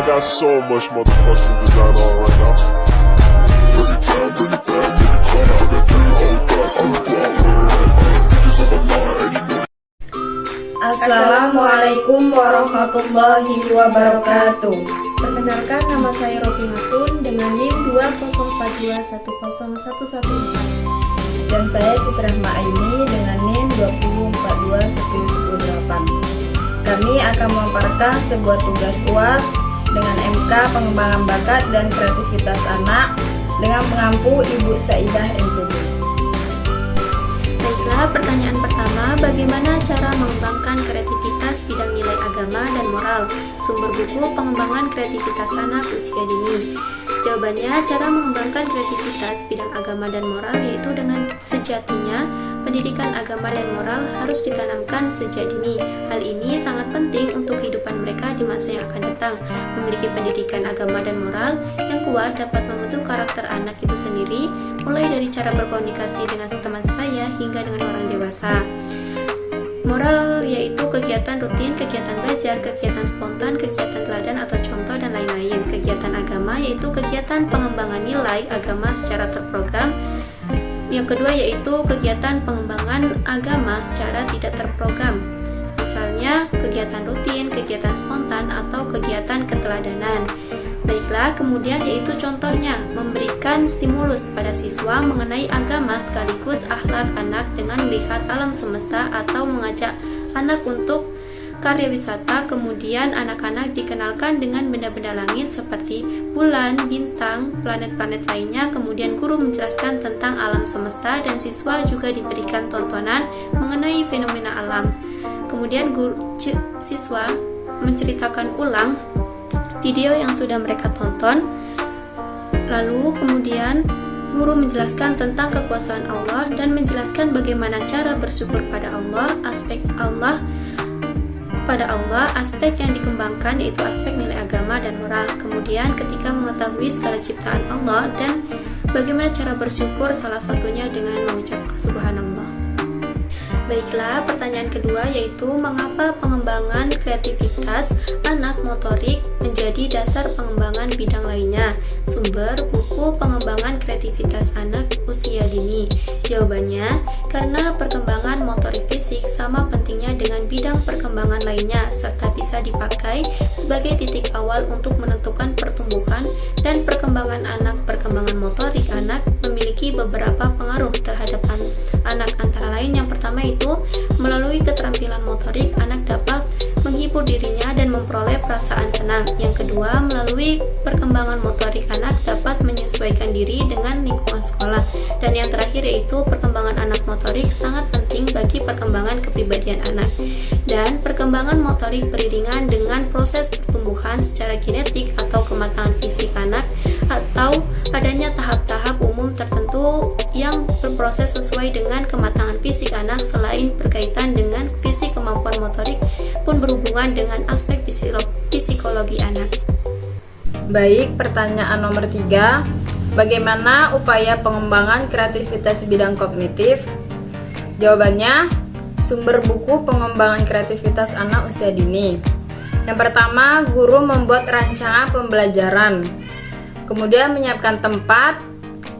got so much motherfucking design on right now. Bring it down, bring it down, bring it down. I got 3 whole thoughts on the block. Bitches on the line, and you know. Assalamualaikum warahmatullahi wabarakatuh. Perkenalkan, nama saya Rofinatun dengan NIM 204210114 dan saya Siti Rahma Aini dengan NIM 204211018. Kami akan memaparkan sebuah tugas UAS dengan MK pengembangan bakat dan kreativitas anak dengan pengampu Ibu Saidah NPB. Baiklah, pertanyaan pertama, bagaimana cara mengembangkan kreativitas bidang nilai agama dan moral? Sumber buku pengembangan kreativitas anak usia dini. Jawabannya, cara mengembangkan kreativitas bidang agama dan moral yaitu dengan sejatinya pendidikan agama dan moral harus ditanamkan sejak dini. Hal ini sangat penting untuk kehidupan mereka di masa yang akan datang. Memiliki pendidikan agama dan moral yang kuat dapat membentuk karakter anak itu sendiri, mulai dari cara berkomunikasi dengan teman sebaya hingga dengan orang dewasa. Moral yaitu kegiatan rutin, kegiatan belajar, kegiatan spontan, kegiatan teladan atau contoh, dan lain-lain. Kegiatan agama yaitu kegiatan pengembangan nilai agama secara terprogram. Yang kedua yaitu kegiatan pengembangan agama secara tidak terprogram. Misalnya kegiatan rutin, kegiatan spontan, atau kegiatan keteladanan. Baiklah, kemudian yaitu contohnya memberikan stimulus pada siswa mengenai agama sekaligus akhlak anak dengan melihat alam semesta atau mengajak anak untuk karya wisata. Kemudian anak-anak dikenalkan dengan benda-benda langit seperti bulan, bintang, planet-planet lainnya. Kemudian guru menjelaskan tentang alam semesta dan siswa juga diberikan tontonan mengenai fenomena alam. Kemudian siswa menceritakan ulang video yang sudah mereka tonton. Lalu kemudian guru menjelaskan tentang kekuasaan Allah dan menjelaskan bagaimana cara bersyukur pada Allah, aspek yang dikembangkan yaitu aspek nilai agama dan moral. Kemudian ketika mengetahui segala ciptaan Allah dan bagaimana cara bersyukur, salah satunya dengan mengucap subhanallah. Baiklah, pertanyaan kedua yaitu mengapa pengembangan kreativitas anak motorik menjadi dasar pengembangan bidang lainnya? Sumber buku pengembangan kreativitas anak usia dini. Jawabannya, karena perkembangan motorik fisik sama pentingnya dengan bidang perkembangan lainnya serta bisa dipakai sebagai titik awal untuk menentukan pertumbuhan dan perkembangan anak. Perkembangan motorik anak memiliki beberapa pengaruh terhadap anak, antara lain yang pertama itu melalui keterampilan motorik anak dapat menghibur dirinya dan memperoleh perasaan senang. Yang kedua, melalui perkembangan motorik anak dapat menyesuaikan diri dengan lingkungan sekolah. Dan yang terakhir yaitu perkembangan anak motorik sangat penting bagi perkembangan kepribadian anak. Dan perkembangan motorik beriringan dengan proses pertumbuhan secara genetik atau kematangan fisik anak, atau adanya tahap-tahap umum tertentu yang berproses sesuai dengan kematangan fisik anak. Selain berkaitan dengan fisik, kemampuan motorik pun berhubungan dengan aspek psikologi anak. Baik, pertanyaan nomor 3. Bagaimana upaya pengembangan kreativitas bidang kognitif? Jawabannya, sumber buku pengembangan kreativitas anak usia dini. Yang pertama, guru membuat rancangan pembelajaran, kemudian menyiapkan tempat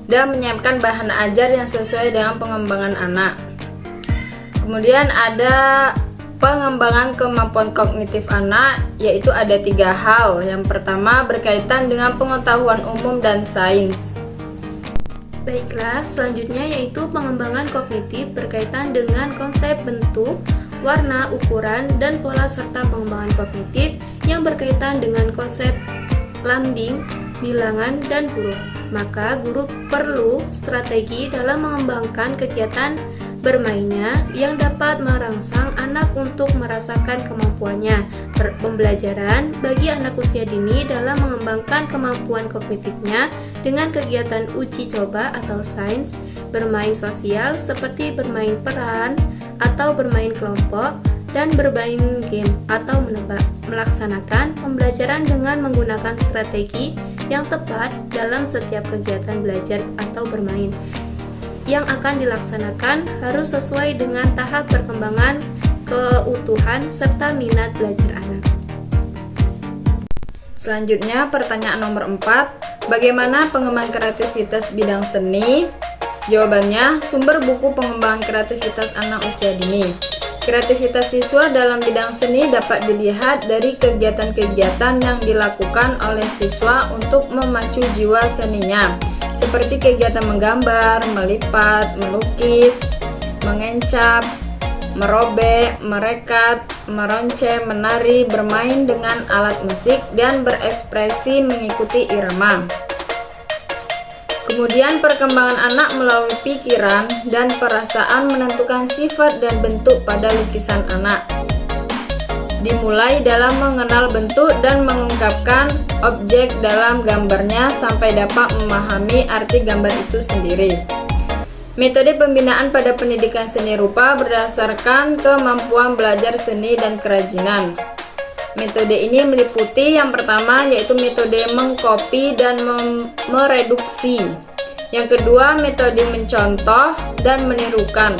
dan menyiapkan bahan ajar yang sesuai dengan pengembangan anak. Kemudian ada pengembangan kemampuan kognitif anak, yaitu ada 3 hal. Yang pertama berkaitan dengan pengetahuan umum dan sains. Baiklah, selanjutnya yaitu pengembangan kognitif berkaitan dengan konsep bentuk, warna, ukuran, dan pola, serta pengembangan kognitif yang berkaitan dengan konsep lambing, bilangan, dan huruf. Maka guru perlu strategi dalam mengembangkan kegiatan bermainnya yang dapat merangsang anak untuk merasakan kemampuannya. Pembelajaran bagi anak usia dini dalam mengembangkan kemampuan kognitifnya dengan kegiatan uji coba atau sains, bermain sosial seperti bermain peran atau bermain kelompok, dan bermain game atau menebak. Melaksanakan pembelajaran dengan menggunakan strategi yang tepat dalam setiap kegiatan belajar atau bermain yang akan dilaksanakan harus sesuai dengan tahap perkembangan, keutuhan, serta minat belajar anak. Selanjutnya pertanyaan nomor 4, bagaimana pengembangan kreativitas bidang seni? Jawabannya, sumber buku pengembangan kreativitas anak usia dini. Kreativitas siswa dalam bidang seni dapat dilihat dari kegiatan-kegiatan yang dilakukan oleh siswa untuk memacu jiwa seninya, seperti kegiatan menggambar, melipat, melukis, mengencap, merobek, merekat, meronceng, menari, bermain dengan alat musik, dan berekspresi mengikuti irama. Kemudian perkembangan anak melalui pikiran dan perasaan menentukan sifat dan bentuk pada lukisan anak. Dimulai dalam mengenal bentuk dan mengungkapkan objek dalam gambarnya sampai dapat memahami arti gambar itu sendiri. Metode pembinaan pada pendidikan seni rupa berdasarkan kemampuan belajar seni dan kerajinan. Metode ini meliputi yang pertama yaitu metode mengcopy dan mereduksi. Yang kedua metode mencontoh dan menirukan.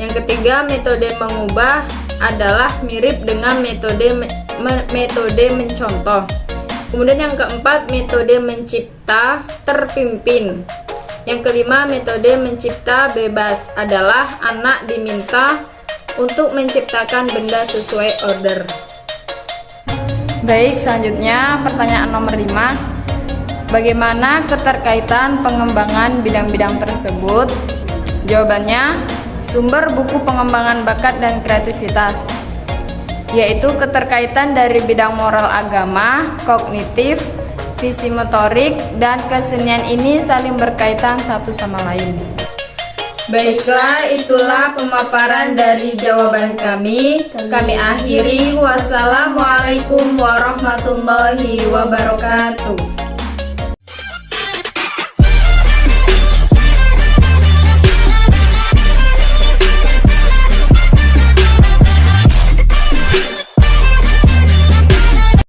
Yang ketiga metode mengubah adalah mirip dengan metode mencontoh. Kemudian yang keempat metode mencipta terpimpin. Yang kelima, metode mencipta bebas adalah anak diminta untuk menciptakan benda sesuai order. Baik, selanjutnya pertanyaan nomor 5. Bagaimana keterkaitan pengembangan bidang-bidang tersebut? Jawabannya, sumber buku pengembangan bakat dan kreativitas, yaitu keterkaitan dari bidang moral agama, kognitif, visi motorik, dan kesenian ini saling berkaitan satu sama lain. Baiklah, itulah pemaparan dari jawaban kami. Kami akhiri. Wassalamualaikum warahmatullahi wabarakatuh.